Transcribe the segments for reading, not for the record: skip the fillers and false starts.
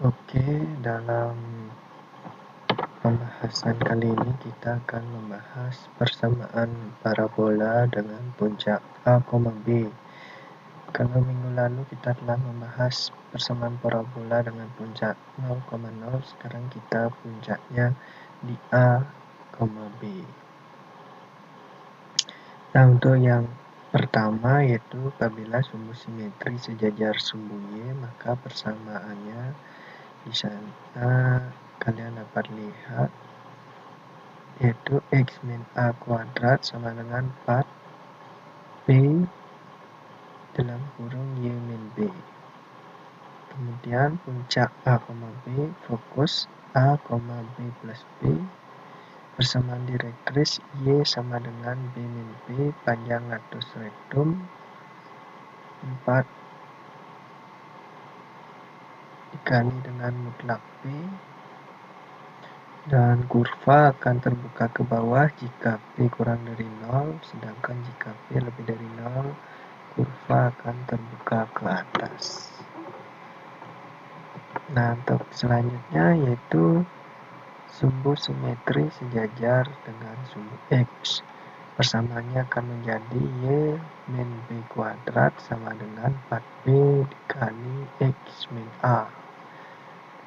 Oke, dalam pembahasan kali ini kita akan membahas persamaan parabola dengan puncak A, B. Kalau minggu lalu kita telah membahas persamaan parabola dengan puncak 0,0, sekarang kita puncaknya di A, B. Nah, untuk yang pertama yaitu apabila sumbu simetri sejajar sumbu Y, maka persamaannya di sana kalian dapat lihat yaitu X min A kuadrat sama dengan 4P dalam kurung Y min B. Kemudian puncak A, B, fokus A, B plus B, persamaan direktris Y sama dengan B min B, panjang atus rektum 4 dikali dengan mutlak P, dan kurva akan terbuka ke bawah jika P kurang dari 0, sedangkan jika P lebih dari 0, kurva akan terbuka ke atas. Nah, untuk selanjutnya yaitu sumbu simetri sejajar dengan sumbu X. Persamaannya akan menjadi Y min B kuadrat sama dengan 4B dikali X min A.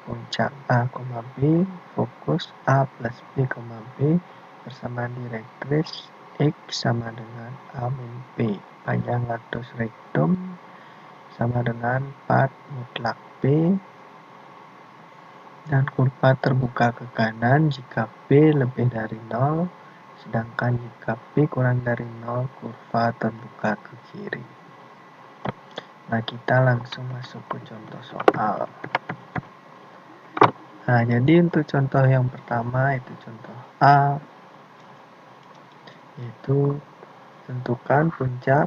Puncak A, B, fokus A plus B, B, persamaan direktris X sama dengan A min P, panjang atus rektum sama dengan 4 mutlak P, dan kurva terbuka ke kanan jika P lebih dari 0, sedangkan jika P kurang dari 0, kurva terbuka ke kiri. Nah, kita langsung masuk ke contoh soal. Nah, jadi untuk contoh yang pertama itu contoh A, yaitu tentukan puncak,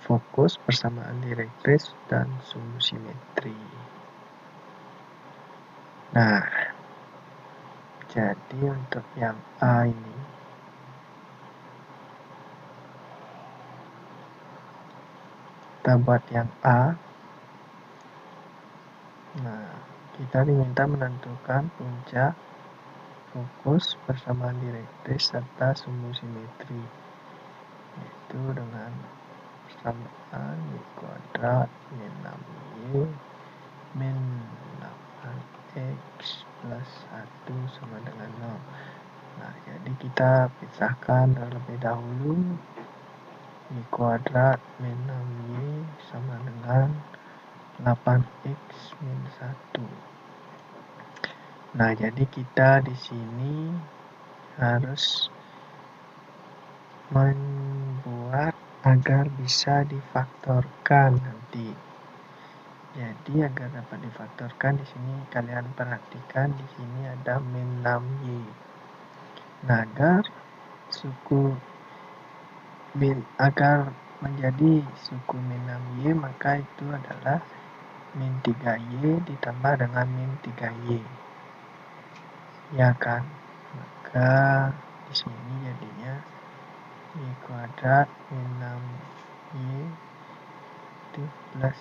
fokus, persamaan direktris, dan sumbu simetri. Nah, jadi untuk yang A ini, kita buat yang A. Nah, kita diminta menentukan puncak, fokus, persamaan direktris, serta sumbu simetri, yaitu dengan persamaan Y kuadrat min 6Y min 8X plus 1 sama dengan 0. Nah, jadi kita pisahkan terlebih dahulu. Y kuadrat min 6Y sama dengan 8X min 1. Nah, jadi kita di sini harus membuat agar bisa difaktorkan nanti. Jadi agar dapat difaktorkan di sini kalian perhatikan di sini ada min 6Y. Nah, agar menjadi suku min 6Y, maka itu adalah min 3Y ditambah dengan min 3Y. Ya kan? Maka di sini jadinya Y kuadrat min 6Y itu plus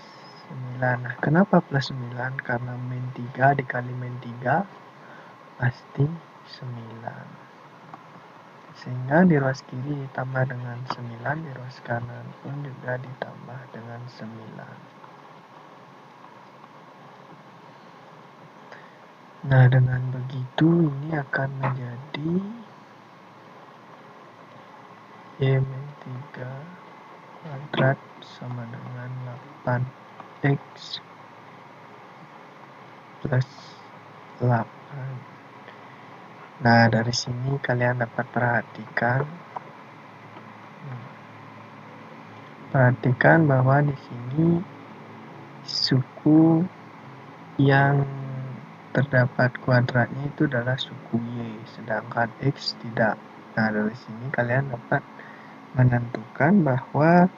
9. Nah, kenapa plus 9? Karena min 3 dikali min 3 pasti 9. Sehingga di ruas kiri ditambah dengan 9, di ruas kanan pun juga ditambah dengan 9. Nah, dengan begitu ini akan menjadi Y min 3 kuadrat sama dengan 8X plus 8. Nah, dari sini kalian dapat perhatikan bahwa di sini suku yang terdapat kuadratnya itu adalah suku Y, sedangkan X tidak. Nah, dari sini kalian dapat menentukan bahwa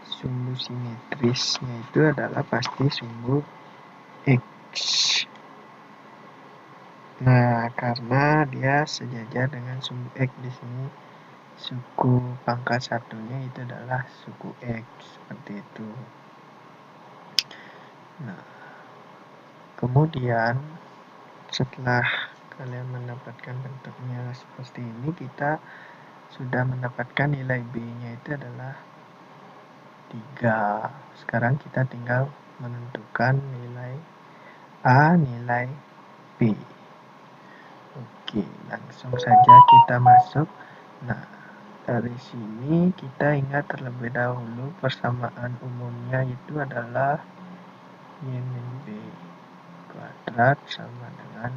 sumbu simetrisnya itu adalah pasti sumbu X. Nah, karena dia sejajar dengan sumbu X di sini, suku pangkat satunya itu adalah suku X, seperti itu. Nah, Kemudian setelah kalian mendapatkan bentuknya seperti ini, kita sudah mendapatkan nilai B-nya itu adalah 3. Sekarang kita tinggal menentukan nilai A, nilai B. Oke, langsung saja kita masuk. Nah, dari sini kita ingat terlebih dahulu persamaan umumnya itu adalah Y min B kuadrat sama dengan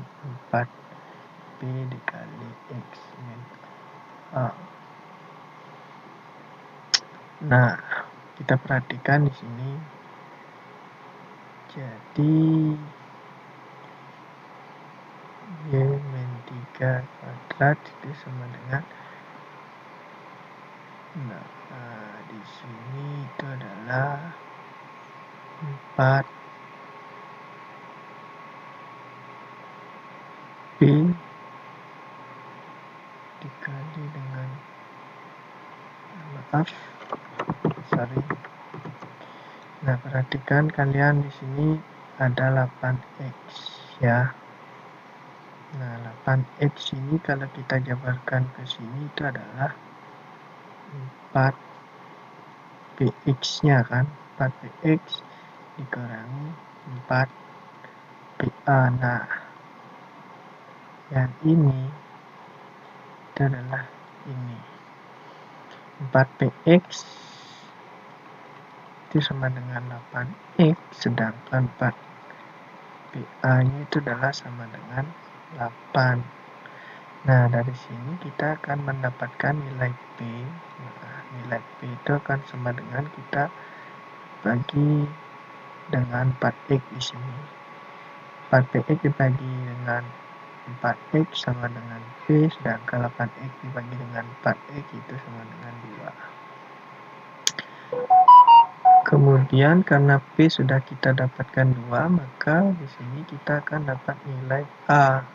4B dikali X min A. Nah, kita perhatikan di sini. Jadi Y min 3 kuadrat itu sama dengan, di sini itu adalah 4B dikali dengan, Nah, perhatikan kalian di sini ada 8X ya. Nah, 8X ini kalau kita jabarkan ke sini itu adalah 4PX-nya kan. 4PX dikurangi 4PA. Nah, yang ini itu adalah ini. 4PX itu sama dengan 8X, sedangkan 4PA-nya itu adalah sama dengan 8. Nah, dari sini kita akan mendapatkan nilai P. Nah, nilai P itu akan sama dengan kita bagi dengan 4X di sini. 4PX dibagi dengan 4X sama dengan P, sedangkan 8X dibagi dengan 4X itu sama dengan 2. Kemudian karena P sudah kita dapatkan 2, maka di sini kita akan dapat nilai A.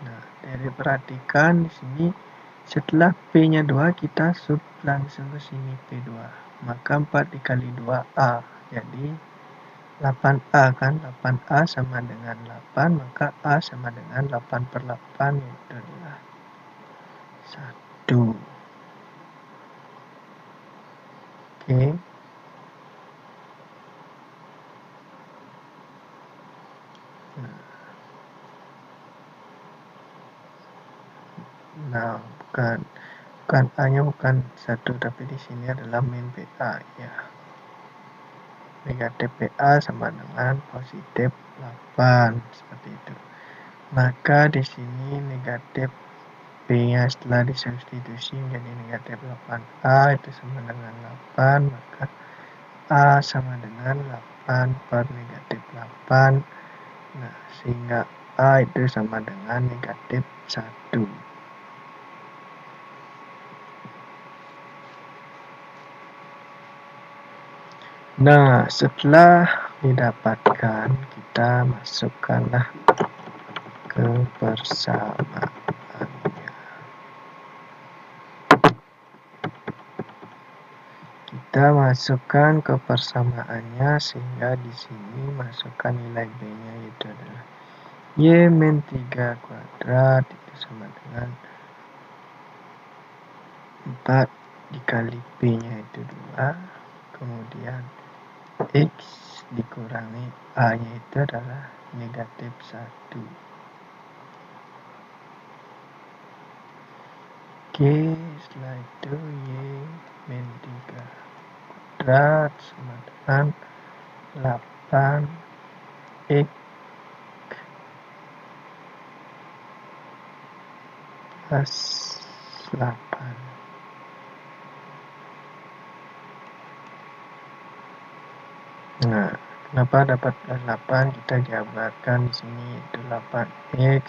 Nah, dari perhatikan di sini setelah P-nya 2 kita sub langsung ke sini P2. Maka 4 dikali 2A. Jadi 8A kan, 8A sama dengan 8, maka A sama dengan 8/8, itu adalah 1. Oke. Nah, bukan A-nya bukan 1, tapi di sini adalah min PA ya. Negatif PA sama dengan positif 8, seperti itu. Maka di sini negatif P-nya setelah disubstitusi menjadi negatif 8A itu sama dengan 8, maka A sama dengan 8 per negatif 8. Nah, sehingga A itu sama dengan negatif 1. Nah, setelah didapatkan, kita masukkanlah ke persamaannya. Kita masukkan ke persamaannya sehingga di sini masukkan nilai B-nya itu adalah Y min 3 kuadrat itu sama dengan 4 dikali P-nya itu 2. Kemudian X dikurangi A-nya itu adalah negatif 1. Oke, setelah itu Y min 3 kuadrat sama dengan 8X plus 8. Nah, kenapa dapat 8? Kita jabarkan di sini itu 8X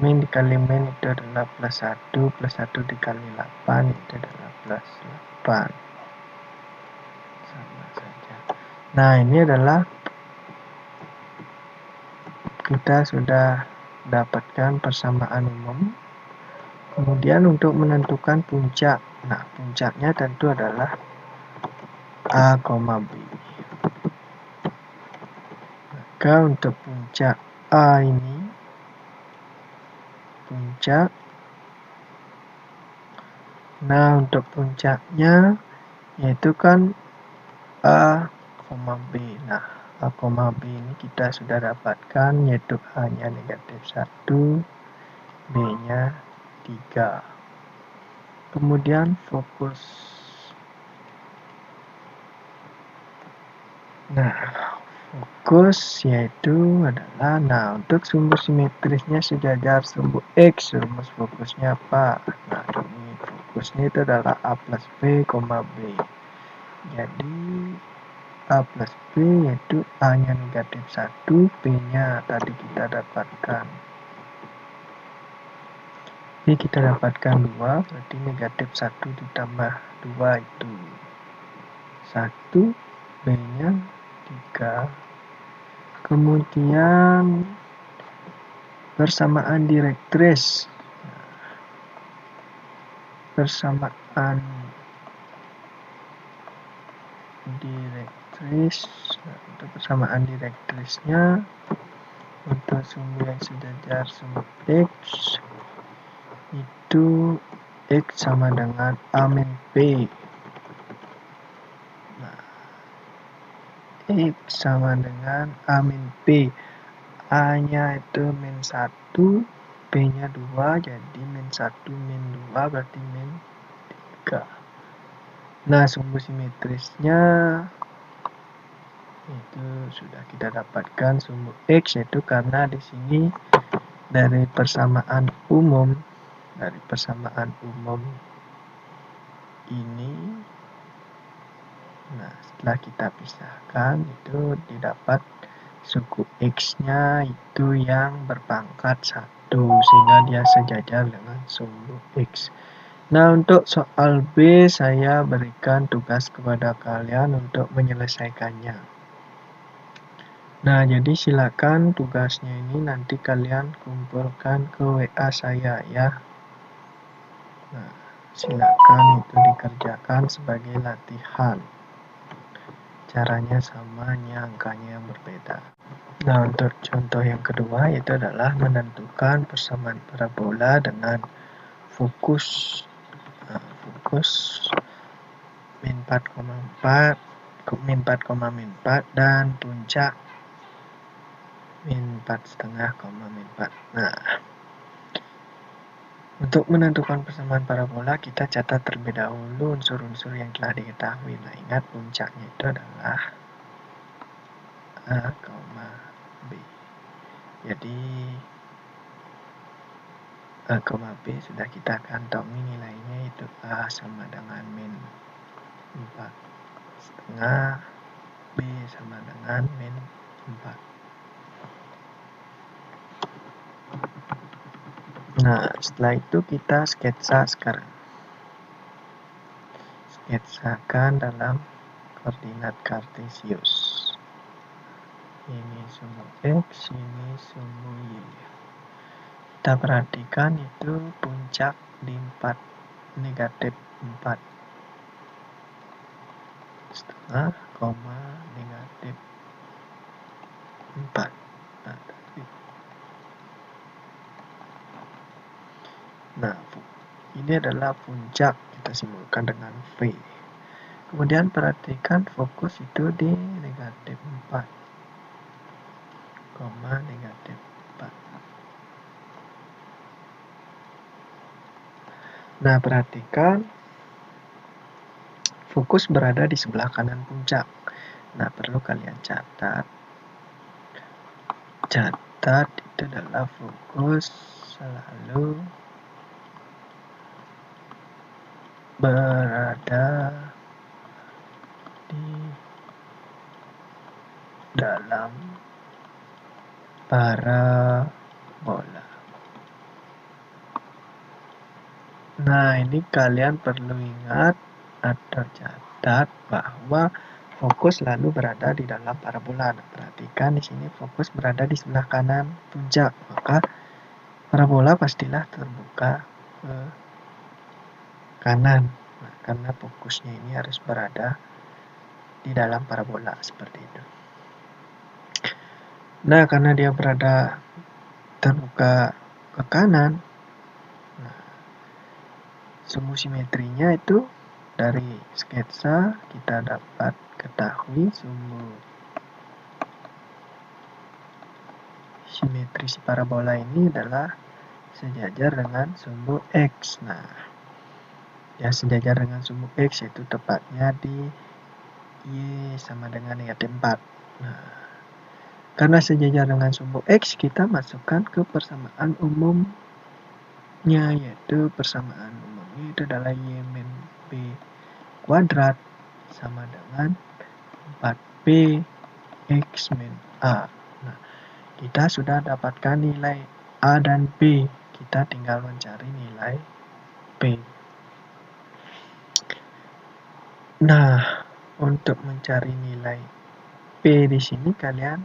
min dikali min itu adalah plus 1, plus 1 dikali 8 itu adalah plus 8. Sama saja. Nah, ini adalah kita sudah dapatkan persamaan umum. Kemudian untuk menentukan puncak. Nah, puncaknya tentu adalah A, B. Nah, Maka untuk puncak A ini, puncak. Nah, untuk puncaknya yaitu kan A, B. Nah, A, B ini kita sudah dapatkan, yaitu A-nya negatif 1, B-nya 3. Kemudian fokus. Nah, fokus yaitu adalah, nah untuk sumbu simetrisnya sejajar sumbu X, rumus fokusnya apa? Nah, ini fokusnya itu adalah A plus B, B. Jadi A plus B yaitu A-nya negatif 1, B-nya tadi kita dapatkan. B kita dapatkan 2, berarti negatif 1 ditambah 2 itu 1, B-nya 3. Kemudian persamaan direktris. Persamaan direktris. Nah, untuk persamaan direktrisnya untuk sumbu yang sejajar sumbu X itu X sama dengan A min B. Nah, X sama dengan A min B. A-nya itu min 1, B-nya 2, jadi min 1 min 2 berarti min 3. Nah, sumbu simetrisnya itu sudah kita dapatkan sumbu X, yaitu karena di sini dari persamaan umum ini, nah setelah kita pisahkan itu didapat suku X-nya itu yang berpangkat 1, sehingga dia sejajar dengan sumbu X. Nah, untuk soal B saya berikan tugas kepada kalian untuk menyelesaikannya. Nah, jadi silakan tugasnya ini nanti kalian kumpulkan ke WA saya ya. Nah, silakan itu dikerjakan sebagai latihan. Caranya sama, hanya angkanya yang berbeda. Nah, untuk contoh yang kedua itu adalah menentukan persamaan parabola dengan fokus min 4,4, min 4, dan puncak min 4,5, min 4. Nah, untuk menentukan persamaan parabola kita catat terlebih dahulu unsur-unsur yang telah diketahui. Nah, ingat puncaknya itu adalah A, B. Jadi A, B sudah kita kantongi nilainya, itu A sama dengan min 4,5, B sama dengan min 4. Nah, setelah itu kita sketsa sekarang. Sketsakan dalam koordinat kartesius. Ini sumbu X, ini sumbu Y. Kita perhatikan itu puncak di 4, negatif 4 setengah, negatif 4. Nah, ini adalah puncak, kita simbolkan dengan V. Kemudian perhatikan fokus itu di negatif 4, negatif 4. Nah, perhatikan fokus berada di sebelah kanan puncak. Nah, perlu kalian catat itu adalah fokus selalu berada di dalam parabola. Nah, ini kalian perlu ingat atau catat bahwa fokus selalu berada di dalam parabola. Nah, perhatikan di sini fokus berada di sebelah kanan puncak, maka parabola pastilah terbuka ke kanan. Nah, karena fokusnya ini harus berada di dalam parabola seperti itu. Nah, karena dia berada terbuka ke kanan, nah, sumbu simetrinya itu dari sketsa kita dapat ketahui sumbu simetri si parabola ini adalah sejajar dengan sumbu X. Nah, ya sejajar dengan sumbu X yaitu tepatnya di Y sama dengan negatif 4. Nah, karena sejajar dengan sumbu X, kita masukkan ke persamaan umumnya, yaitu persamaan umumnya itu adalah Y min B kuadrat sama dengan 4B X min A. Nah, kita sudah dapatkan nilai A dan B. Kita tinggal mencari nilai B. Nah, untuk mencari nilai P di sini kalian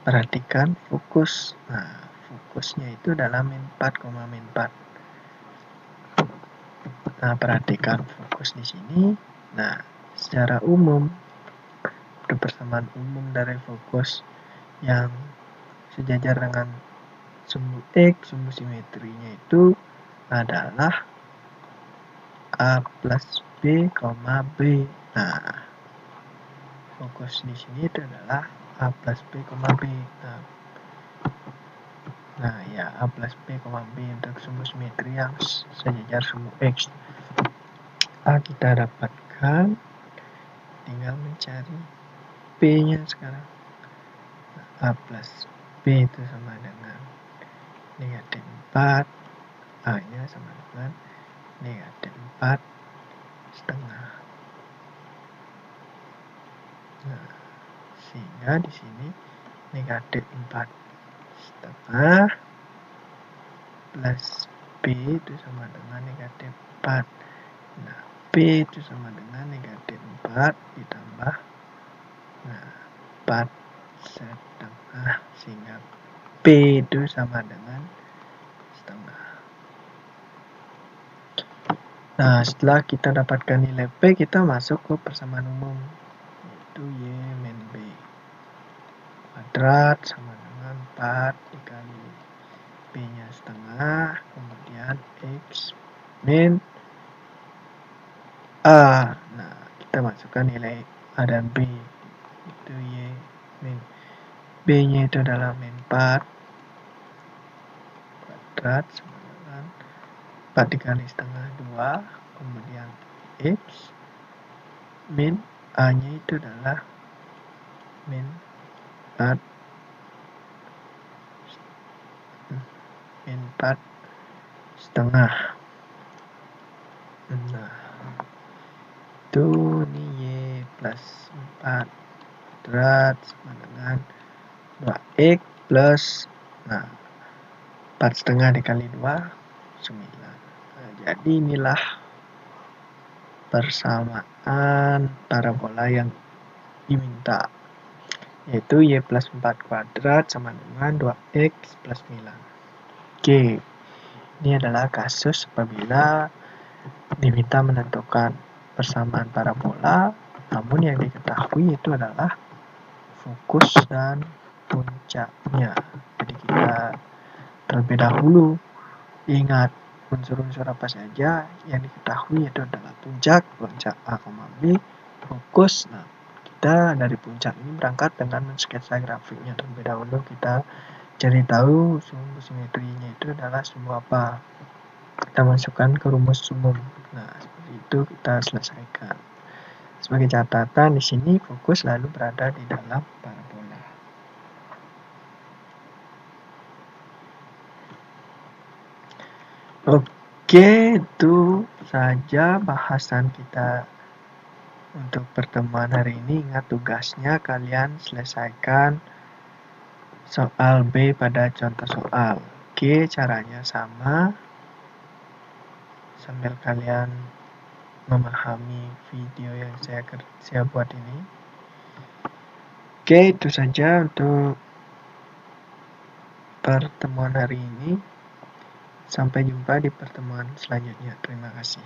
perhatikan fokus. Nah, fokusnya itu adalah min 4, min 4. Nah, perhatikan fokus di sini. Nah, secara umum, persamaan umum dari fokus yang sejajar dengan sumbu X, sumbu simetrinya itu adalah A plus B, B. Nah, fokus di sini itu adalah A plus B, B. Nah, ya A plus B, B untuk sumbu simetri yang sejajar sumbu X. A kita dapatkan, tinggal mencari P-nya sekarang. Nah, A plus B itu sama dengan negatif 4, A-nya sama dengan negatif 4 setengah. Nah, sehingga di sini negatif 4 setengah plus B itu sama dengan negatif 4. Nah, B itu sama dengan negatif 4 ditambah 4 setengah, sehingga P itu sama dengan setengah. Nah, setelah kita dapatkan nilai P, kita masuk ke persamaan umum, yaitu Y min B kuadrat sama dengan 4 dikali B-nya setengah, kemudian X min A. Nah, kita masukkan nilai A dan B, itu Y min B-nya itu adalah min 4 kuadrat sama dengan 4 dikali setengah 2, kemudian X min A-nya itu adalah min 4 setengah. Nah, itu ini Y plus 4 kuadrat sama dengan 2X plus 4 setengah dikali 2, 9. Nah, jadi inilah persamaan parabola yang diminta, yaitu Y plus 4 kuadrat sama dengan 2X plus 9. Oke, ini adalah kasus apabila diminta menentukan persamaan parabola, namun yang diketahui itu adalah fokus dan puncaknya. Jadi kita terlebih dahulu ingat unsur-unsur apa saja yang diketahui itu adalah puncak A, B, fokus. Nah, kita dari puncak ini berangkat dengan mensketsa grafiknya. Terlebih dahulu kita cari tahu sumbu simetrinya itu adalah sumbu apa. Kita masukkan ke rumus umum. Nah, seperti itu kita selesaikan. Sebagai catatan, di sini fokus selalu berada di dalam parabola. Oke, itu saja bahasan kita untuk pertemuan hari ini. Ingat tugasnya kalian selesaikan soal B pada contoh soal. Oke, caranya sama. Sambil kalian memahami video yang saya buat ini. Oke, itu saja untuk pertemuan hari ini. Sampai jumpa di pertemuan selanjutnya. Terima kasih.